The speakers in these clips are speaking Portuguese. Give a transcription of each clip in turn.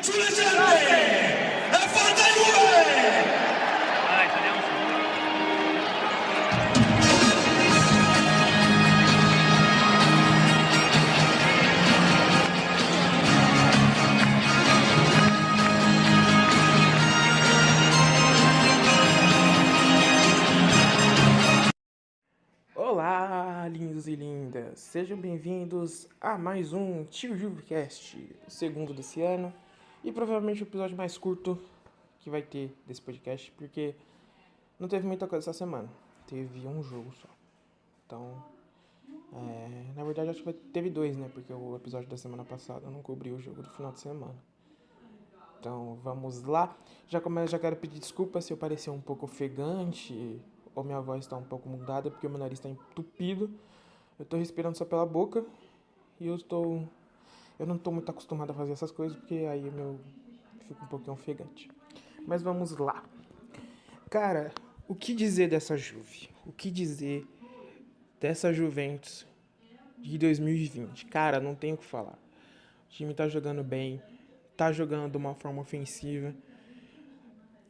sull'esercente e forte Juve! Dai, saliamo su. Olá, lindos e lindas! Sejam bem-vindos a mais um Tio Juvecast, o segundo desse ano, e provavelmente o episódio mais curto que vai ter desse podcast, porque não teve muita coisa essa semana, teve um jogo só. Então, na verdade acho que teve dois, né? Porque o episódio da semana passada não cobriu o jogo do final de semana. Então, vamos lá. Já quero pedir desculpa se eu parecer um pouco ofegante ou minha voz está um pouco mudada, porque o meu nariz está entupido. Eu tô respirando só pela boca e eu não tô muito acostumado a fazer essas coisas, porque aí fico um pouquinho ofegante. Mas vamos lá. Cara, o que dizer dessa Juve? O que dizer dessa Juventus de 2020? Cara, não tenho o que falar. O time tá jogando bem, tá jogando de uma forma ofensiva,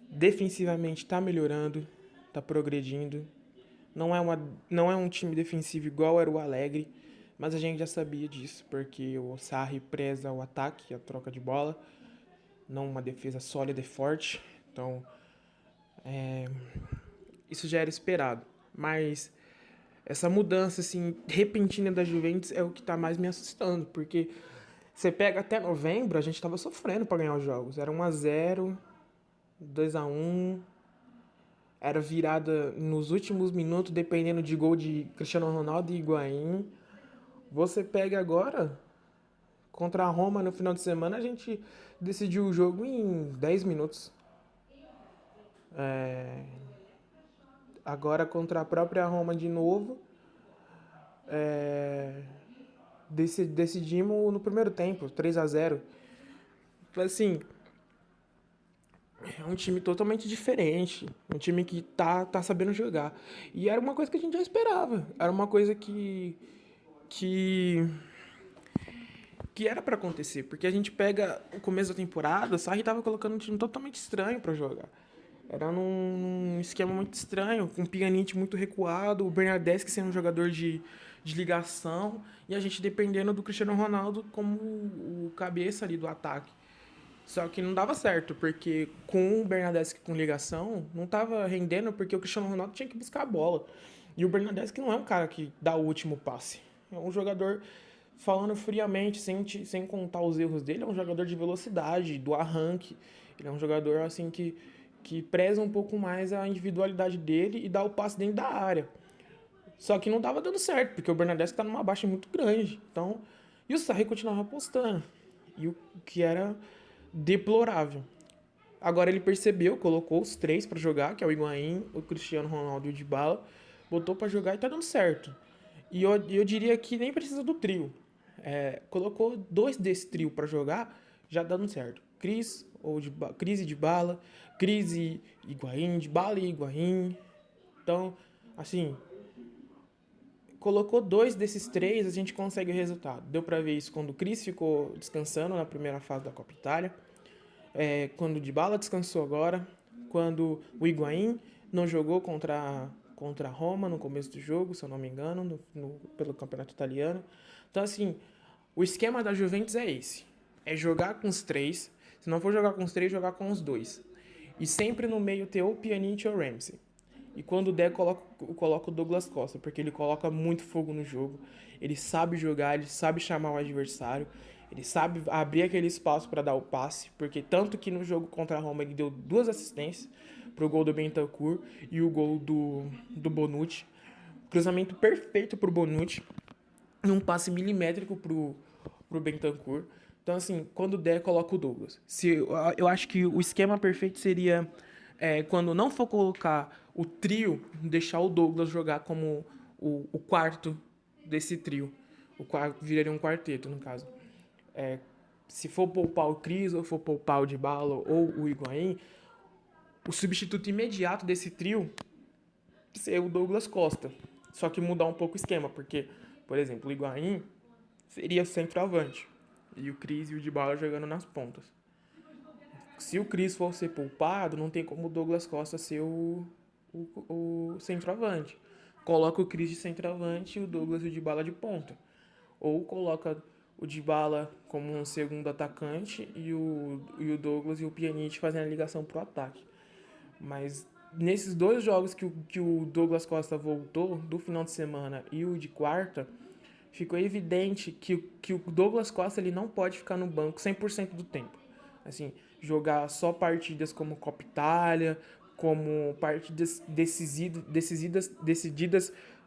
defensivamente tá melhorando, tá progredindo. Não é um time defensivo igual era o Alegre, mas a gente já sabia disso, porque o Sarri preza o ataque, a troca de bola, não uma defesa sólida e forte. Então, isso já era esperado. Mas essa mudança assim repentina da Juventus é o que tá mais me assustando, porque você pega até novembro, a gente tava sofrendo para ganhar os jogos. Era 1-0, 2-1, era virada nos últimos minutos, dependendo de gol de Cristiano Ronaldo e Higuaín. Você pega agora, contra a Roma no final de semana, a gente decidiu o jogo em 10 minutos. Agora contra a própria Roma de novo, decidimos no primeiro tempo, 3-0. Assim, é um time totalmente diferente, um time que tá sabendo jogar. E era uma coisa que a gente já esperava, era uma coisa que era pra acontecer, porque a gente pega o começo da temporada, o Sarri tava colocando um time totalmente estranho pra jogar. Era num esquema muito estranho, com o Pjanic muito recuado, o Bernardeschi sendo um jogador de ligação, e a gente dependendo do Cristiano Ronaldo como o cabeça ali do ataque. Só que não dava certo, porque com o Bernardeschi com ligação, não tava rendendo, porque o Cristiano Ronaldo tinha que buscar a bola. E o Bernardeschi não é um cara que dá o último passe. É um jogador, falando friamente, sem contar os erros dele, é um jogador de velocidade, do arranque. Ele é um jogador assim que preza um pouco mais a individualidade dele e dá o passe dentro da área. Só que não tava dando certo, porque o Bernardeschi tá numa baixa muito grande. Então, e o Sarri continuava apostando. E o que era deplorável. Agora ele percebeu, colocou os três pra jogar, que é o Higuaín, o Cristiano Ronaldo e o Dybala, botou pra jogar e tá dando certo. E eu diria que nem precisa do trio. Colocou dois desse trio pra jogar, já dando certo. Cris e Dybala, Cris e Higuaín, Dybala e Higuaín. Então, assim, colocou dois desses três, a gente consegue o resultado. Deu pra ver isso quando o Cris ficou descansando na primeira fase da Copa Itália, quando o Dybala descansou agora, quando o Higuaín não jogou contra a Roma no começo do jogo, se eu não me engano, pelo campeonato italiano. Então, assim, o esquema da Juventus é esse. É jogar com os três. Se não for jogar com os três, jogar com os dois. E sempre no meio ter ou Pjanic ou Ramsey. E quando der, coloca o Douglas Costa, porque ele coloca muito fogo no jogo. Ele sabe jogar, ele sabe chamar o adversário, ele sabe abrir aquele espaço para dar o passe, porque tanto que no jogo contra a Roma ele deu 2 assistências pro gol do Bentancur e o gol do Bonucci. Cruzamento perfeito pro Bonucci, num passe milimétrico pro Bentancur. Então, assim, quando der, coloca o Douglas. Eu acho que o esquema perfeito seria, quando não for colocar o trio, deixar o Douglas jogar como o quarto desse trio. O quarto viraria um quarteto, no caso. Se for poupar o Cris, ou for poupar o Dybala ou o Higuaín, o substituto imediato desse trio ser o Douglas Costa. Só que mudar um pouco o esquema, porque, por exemplo, o Higuaín seria centroavante. E o Cris e o Dybala jogando nas pontas. Se o Cris for ser poupado, não tem como o Douglas Costa ser o centroavante. Coloca o Cris de centroavante e o Douglas e o Dybala de ponta. Ou coloca o Dybala como um segundo atacante e o Douglas e o Pjanic fazendo a ligação pro ataque. Mas nesses dois jogos que o Douglas Costa voltou, do final de semana e o de quarta, ficou evidente que o Douglas Costa ele não pode ficar no banco 100% do tempo. Assim, jogar só partidas como Copa Itália, como partidas decididas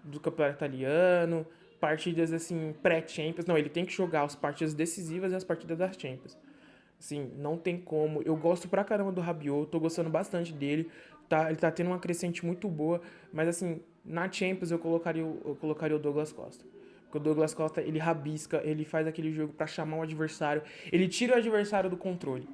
do Campeonato Italiano, partidas assim pré-Champions. Não, ele tem que jogar as partidas decisivas e as partidas das Champions. Assim, não tem como. Eu gosto pra caramba do Rabiot, tô gostando bastante dele. Ele tá tendo uma crescente muito boa, mas assim, na Champions eu colocaria o Douglas Costa. Porque o Douglas Costa, ele rabisca, ele faz aquele jogo pra chamar o adversário, ele tira o adversário do controle.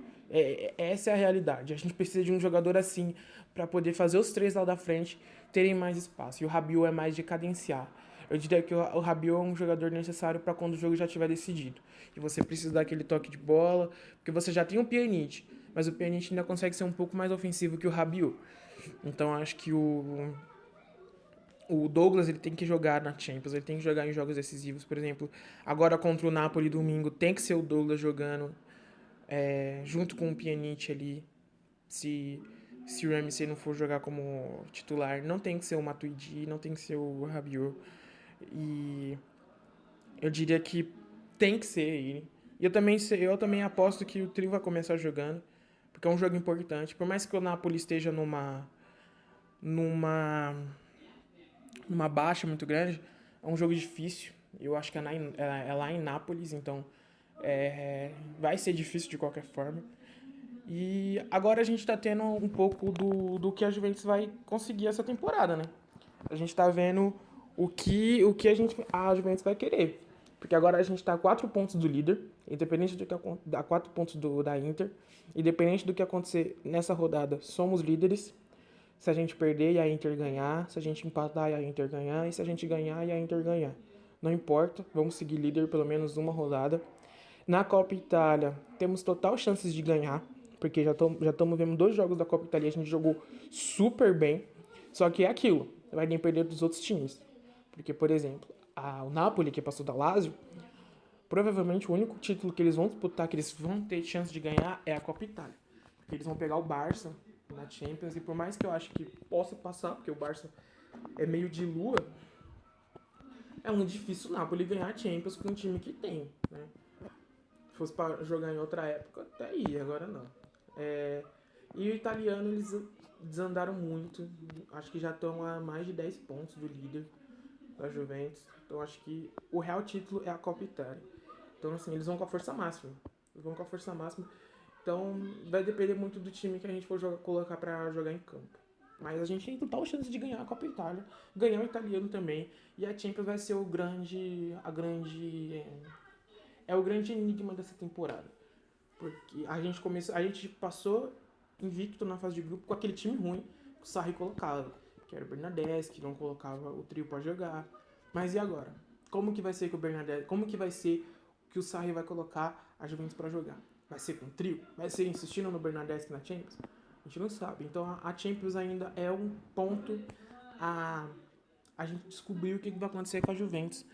Essa é a realidade. A gente precisa de um jogador assim pra poder fazer os três lá da frente terem mais espaço. E o Rabiot é mais de cadenciar. Eu diria que o Rabiot é um jogador necessário para quando o jogo já estiver decidido. E você precisa dar aquele toque de bola, porque você já tem o Pjanic, mas o Pjanic ainda consegue ser um pouco mais ofensivo que o Rabiot. Então acho que o Douglas ele tem que jogar na Champions, ele tem que jogar em jogos decisivos, por exemplo. Agora contra o Napoli domingo tem que ser o Douglas jogando junto com o Pjanic ali. Se o Ramsey não for jogar como titular, não tem que ser o Matuidi, não tem que ser o Rabiot. E eu diria que tem que ser ele. E eu também aposto que o trio vai começar jogando, porque é um jogo importante. Por mais que o Napoli esteja numa baixa muito grande, é um jogo difícil. Eu acho que é lá em Nápoles, então vai ser difícil de qualquer forma. E agora a gente tá tendo um pouco do que a Juventus vai conseguir essa temporada, né? A gente tá vendo o que a Juventus vai querer. Porque agora a gente tá a 4 pontos do líder, independente do que a 4 pontos da Inter, independente do que acontecer nessa rodada, somos líderes. Se a gente perder e a Inter ganhar, se a gente empatar e a Inter ganhar, e se a gente ganhar e a Inter ganhar. Não importa, vamos seguir líder pelo menos uma rodada. Na Copa Itália, temos total chances de ganhar, porque já estamos vendo 2 jogos da Copa Itália, a gente jogou super bem, só que é aquilo, vai nem perder dos outros times. Porque, por exemplo, o Napoli, que passou da Lazio, provavelmente o único título que eles vão disputar, que eles vão ter chance de ganhar, é a Copa Itália. Porque eles vão pegar o Barça na Champions, e por mais que eu acho que possa passar, porque o Barça é meio de lua, é muito difícil o Napoli ganhar a Champions com o time que tem, né? Se fosse para jogar em outra época, até ia, agora não. E o italiano, eles desandaram muito. Acho que já estão a mais de 10 pontos do líder da Juventus. Então acho que o real título é a Copa Itália. Então assim, eles vão com a força máxima. Então vai depender muito do time que a gente for colocar para jogar em campo. Mas a gente tem total chance de ganhar a Copa Itália, ganhar o italiano também. E a Champions vai ser o grande enigma dessa temporada. Porque a gente passou invicto na fase de grupo com aquele time ruim que o Sarri colocava, que era o Bernardeschi, que não colocava o trio para jogar. Mas e agora? Como que vai ser que o Sarri vai colocar a Juventus para jogar? Vai ser com trio? Vai ser insistindo no Bernardeschi na Champions? A gente não sabe. Então a Champions ainda é um ponto a gente descobrir o que vai acontecer com a Juventus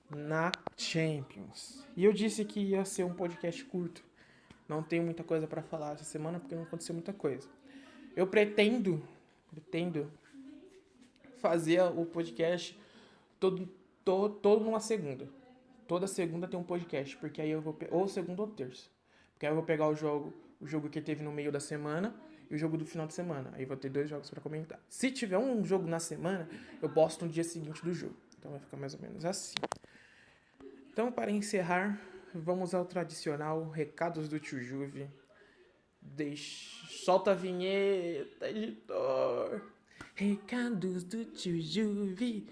na Champions. E eu disse que ia ser um podcast curto. Não tenho muita coisa para falar essa semana porque não aconteceu muita coisa. Eu pretendo fazer o podcast todo numa segunda. Toda segunda tem um podcast, porque aí eu vou ou segunda ou terça. Porque aí eu vou pegar o jogo que teve no meio da semana e o jogo do final de semana. Aí vou ter 2 jogos para comentar. Se tiver um jogo na semana, eu posto no dia seguinte do jogo. Então vai ficar mais ou menos assim. Então, para encerrar, vamos ao tradicional recados do Tio Juve. Solta a vinheta, editor. Recados do Tio Juve.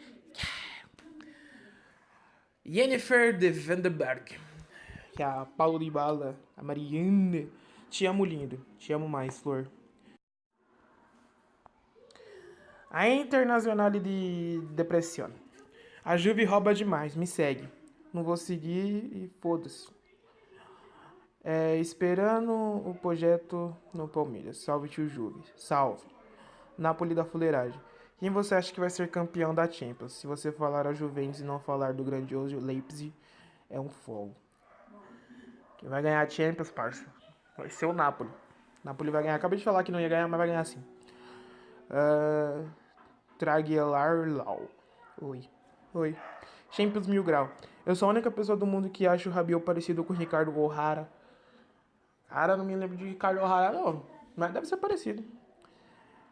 Jennifer de Vandenberg. Que é a Paulo Dybala, a Marianne. Te amo, lindo. Te amo mais, Flor. A Internazionale de Depressione. A Juve rouba demais, me segue. Não vou seguir e foda-se. Esperando o projeto no Palmeiras. Salve, tio Juve. Salve. Napoli da fuleiragem. Quem você acha que vai ser campeão da Champions? Se você falar a Juventus e não falar do grandioso Leipzig, é um fogo. Quem vai ganhar a Champions, parça? Vai ser o Napoli. Napoli vai ganhar. Acabei de falar que não ia ganhar, mas vai ganhar sim. Traguelar Lau. Oi. Champions 1000 grau. Eu sou a única pessoa do mundo que acha o Rabiot parecido com o Ricardo O'Hara. Cara, não me lembro de Ricardo O'Hara, não. Mas deve ser parecido.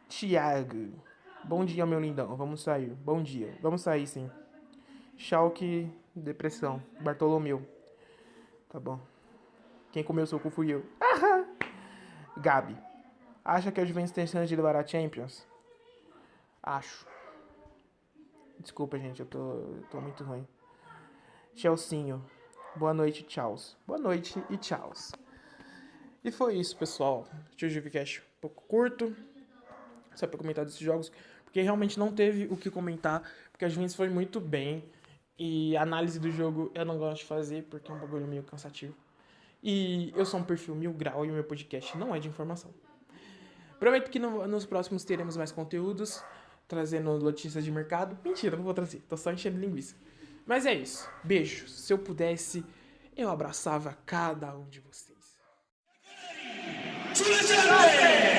Thiago. Bom dia, meu lindão. Vamos sair. Bom dia. Vamos sair, sim. Schalke, depressão. Bartolomeu. Tá bom. Quem comeu seu cu fui eu. Gabi. Acha que a Juventus tem chance de levar a Champions? Acho. Desculpa, gente. Eu tô muito ruim. Chelsinho. Boa noite, tchau. Boa noite e tchau. E foi isso, pessoal. Tio Givecast um pouco curto. Só pra comentar desses jogos. Porque realmente não teve o que comentar. Porque a Juventus foi muito bem. E a análise do jogo eu não gosto de fazer. Porque é um bagulho meio cansativo. E eu sou um perfil 1000 grau e o meu podcast não é de informação. Prometo que nos próximos teremos mais conteúdos. Trazendo notícias de mercado. Mentira, não vou trazer. Tô só enchendo linguiça. Mas é isso. Beijo. Se eu pudesse, eu abraçava cada um de vocês. Sulle